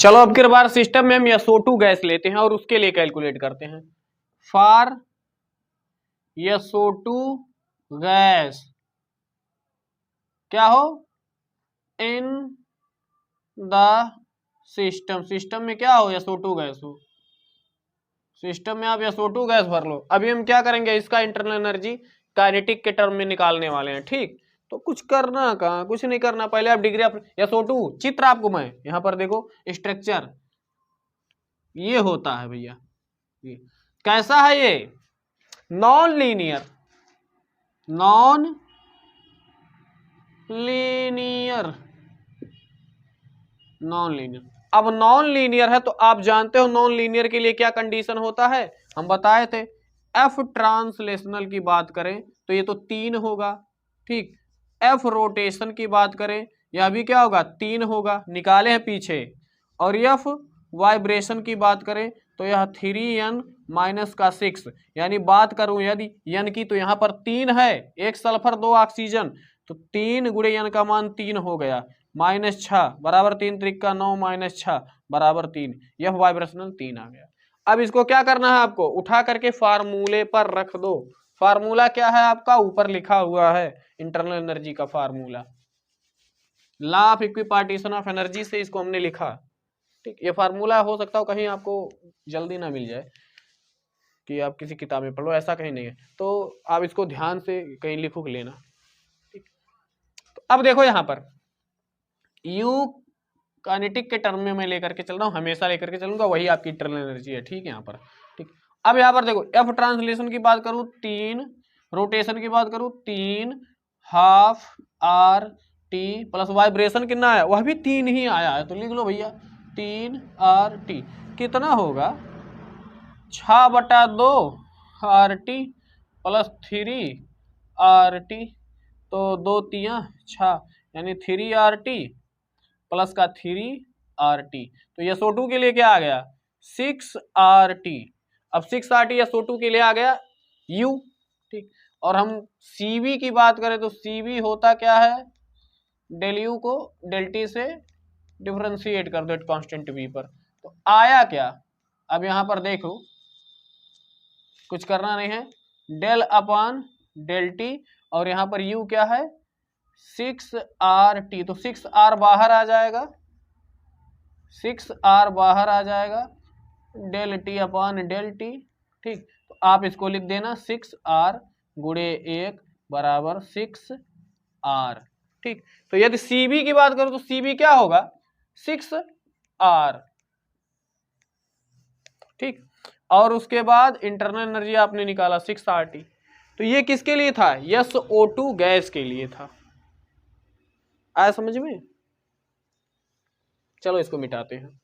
चलो अब की बार सिस्टम में हम SO2 गैस लेते हैं और उसके लिए कैलकुलेट करते हैं। फॉर SO2 गैस क्या हो इन द सिस्टम में क्या हो SO2 गैस हो, सिस्टम में आप SO2 गैस भर लो। अभी हम क्या करेंगे, इसका इंटरनल एनर्जी काइनेटिक के टर्म में निकालने वाले हैं। ठीक, तो कुछ करना कहाँ, कुछ नहीं करना, पहले आप डिग्री आप SO2 चित्र आपको मैं यहाँ पर देखो स्ट्रक्चर ये होता है भैया, ये कैसा है, ये नॉन लीनियर अब नॉन लीनियर है तो आप जानते हो नॉन लीनियर के लिए क्या कंडीशन होता है, हम बताए थे। एफ ट्रांसलेशनल की बात करें तो ये तो 3 होगा। ठीक, एफ रोटेशन की बात करें यह भी क्या होगा 3 होगा, निकाले हैं पीछे। और एफ वाइब्रेशन की बात करें तो यह 3n माइनस का 6, यानी बात करूं यदि n की तो यहाँ पर 3 है, 1 सल्फर 2 ऑक्सीजन, तो 3 गुणे n का मान 3 हो गया, -6 बराबर 3 त्रिका 9 -6 बराबर 3, यह वाइब्रेशनल 3 आ गया। अब इसको क्या करना है, आपको उठा करके फार्मूले पर रख दो। फार्मूला क्या है आपका, ऊपर लिखा हुआ है इंटरनल एनर्जी का formula, law of equipartition of energy से इसको हमने लिखा। ठीक, ये फार्मूला हो सकता हो कहीं आपको जल्दी ना मिल जाए कि आप किसी किताब में पढ़ो, ऐसा कहीं नहीं है, तो आप इसको ध्यान से कहीं लिखो लेना। ठीक, तो अब देखो यहाँ पर यू काइनेटिक के टर्म में मैं लेकर के चल रहा हूँ, हमेशा लेकर के चलूंगा, वही आपकी इंटरनल एनर्जी है। ठीक है यहाँ पर, ठीक, अब यहाँ पर देखो एफ ट्रांसलेशन की बात करूँ 3, रोटेशन की बात करूँ 3 half R T plus vibration कितना है, वह भी 3 ही आया है, तो लिख लो भैया 3 आर टी कितना होगा 6/2 R T plus 3 R T, तो 2 3 6 यानी 3 आर टी प्लस का 3 आर टी, तो SO2 के लिए क्या आ गया 6 आर टी। अब 6 आर टी SO2 के लिए आ गया U। ठीक, और हम CV की बात करें तो CV होता क्या है, डेल U को डेल T से डिफरेंशिएट कर दो कांस्टेंट V पर, तो आया क्या, अब यहां पर देखो कुछ करना नहीं है, डेल अपॉन डेल T, और यहां पर U क्या है 6RT, तो 6R बाहर आ जाएगा, 6R बाहर आ जाएगा, del T upon del T। ठीक, तो आप इसको लिख देना 6R गुणे 1 बराबर 6R। ठीक, तो यदि CV की बात करो तो CV क्या होगा 6R। ठीक, और उसके बाद इंटरनल एनर्जी आपने निकाला 6RT, तो ये किसके लिए था, SO2 गैस के लिए था। आया समझ में, चलो इसको मिटाते हैं।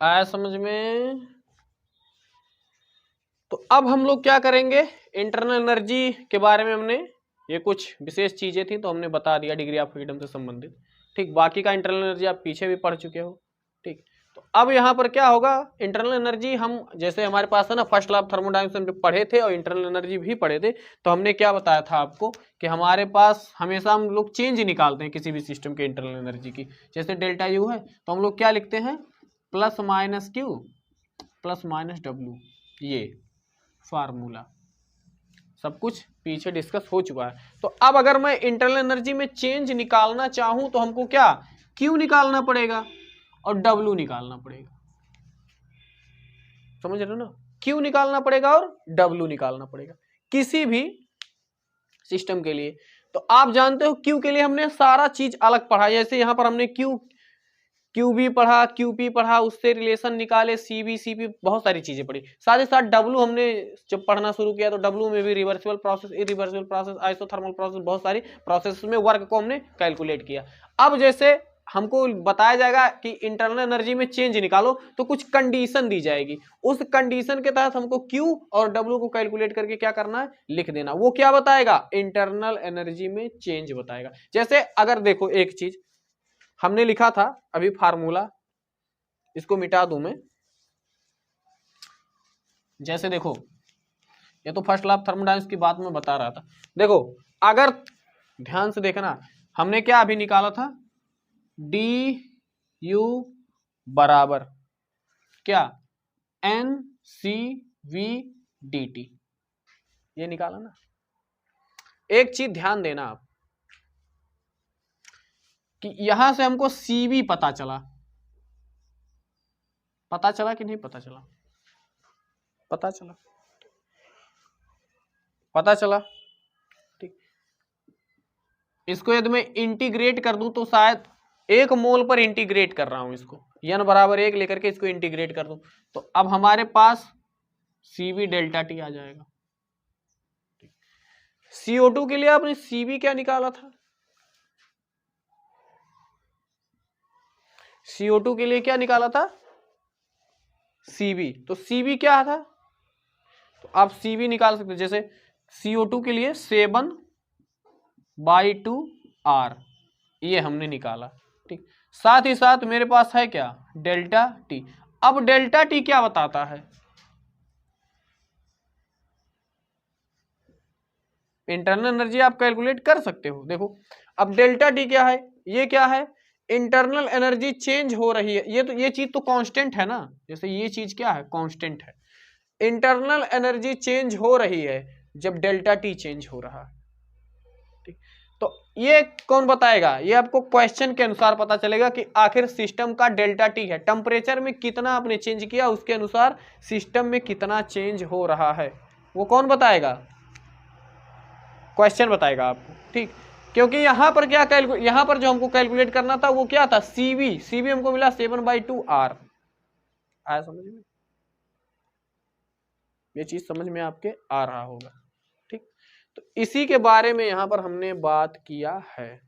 आया समझ में, तो अब हम लोग क्या करेंगे, इंटरनल एनर्जी के बारे में हमने ये कुछ विशेष चीजें थी तो हमने बता दिया डिग्री ऑफ फ्रीडम से संबंधित। ठीक, बाकी का इंटरनल एनर्जी आप पीछे भी पढ़ चुके हो। ठीक, तो अब यहाँ पर क्या होगा, इंटरनल एनर्जी हम जैसे हमारे पास है ना फर्स्ट लॉ ऑफ थर्मोडायनेमिक्स पढ़े थे और इंटरनल एनर्जी भी पढ़े थे, तो हमने क्या बताया था आपको कि हमारे पास हमेशा हम लोग चेंज निकालते हैं किसी भी सिस्टम के इंटरनल एनर्जी की। जैसे डेल्टा यू है तो हम लोग क्या लिखते हैं plus minus Q plus minus W, ये फार्मूला सब कुछ पीछे डिस्कस हो चुका है। तो अब अगर मैं इंटरनल एनर्जी में चेंज निकालना चाहूं तो हमको क्या Q निकालना पड़ेगा और W निकालना पड़ेगा, समझ रहे हो ना, Q निकालना पड़ेगा और W निकालना पड़ेगा किसी भी सिस्टम के लिए। तो आप जानते हो Q के लिए हमने सारा चीज अलग पढ़ा, जैसे यहां पर हमने QB पढ़ा, QP पढ़ा, उससे रिलेशन निकाले, CP बहुत सारी चीजें पढ़ी। साथ ही साथ W हमने जब पढ़ना शुरू किया तो W में भी reversible process, irreversible process, isothermal process, बहुत सारी प्रोसेस में वर्क को हमने कैलकुलेट किया। अब जैसे हमको बताया जाएगा कि इंटरनल एनर्जी में चेंज निकालो, तो कुछ कंडीशन दी जाएगी, उस कंडीशन के तहत हमको Q और W को कैलकुलेट करके क्या करना है, लिख देना। वो क्या बताएगा, इंटरनल एनर्जी में चेंज बताएगा। जैसे अगर देखो एक चीज हमने लिखा था अभी फार्मूला, इसको मिटा दूं मैं। जैसे देखो ये तो फर्स्ट लॉ ऑफ थर्मोडायनामिक्स की बात मैं बता रहा था। देखो अगर ध्यान से देखना, हमने क्या अभी निकाला था, डी यू बराबर क्या, N C V D T, ये निकाला ना। एक चीज ध्यान देना आप कि यहां से हमको सी वी पता चला कि नहीं पता चला, पता चला ठीक। इसको यदि मैं इंटीग्रेट कर दूं तो शायद 1 मोल पर इंटीग्रेट कर रहा हूं इसको, n बराबर 1 लेकर के इसको इंटीग्रेट कर दूं तो अब हमारे पास Cv डेल्टा टी आ जाएगा। CO2 के लिए आपने Cv क्या निकाला था, CO2 के लिए क्या निकाला था, Cv, तो Cv क्या था, तो आप Cv निकाल सकते, जैसे CO2 के लिए 7/2R, ये हमने निकाला ठीक। साथ ही साथ मेरे पास है क्या, डेल्टा टी। अब डेल्टा टी क्या बताता है, इंटरनल एनर्जी आप कैलकुलेट कर सकते हो। देखो अब डेल्टा टी क्या है, ये क्या है, इंटरनल एनर्जी चेंज हो रही है, ये तो ये चीज तो कांस्टेंट है ना, जैसे ये चीज क्या है, कांस्टेंट है। इंटरनल एनर्जी चेंज हो रही है जब डेल्टा टी चेंज हो रहा है ठीक। तो ये कौन बताएगा, ये आपको क्वेश्चन के अनुसार पता चलेगा कि आखिर सिस्टम का डेल्टा टी है, टेम्परेचर में कितना आपने चेंज किया उसके अनुसार सिस्टम में कितना चेंज हो रहा है, वो कौन बताएगा, क्वेश्चन बताएगा आपको ठीक। क्योंकि यहां पर क्या यहां पर जो हमको कैलकुलेट करना था वो क्या था, सीवी हमको मिला 7/2R। आया समझ में, ये चीज समझ में आपके आ रहा होगा ठीक। तो इसी के बारे में यहां पर हमने बात किया है।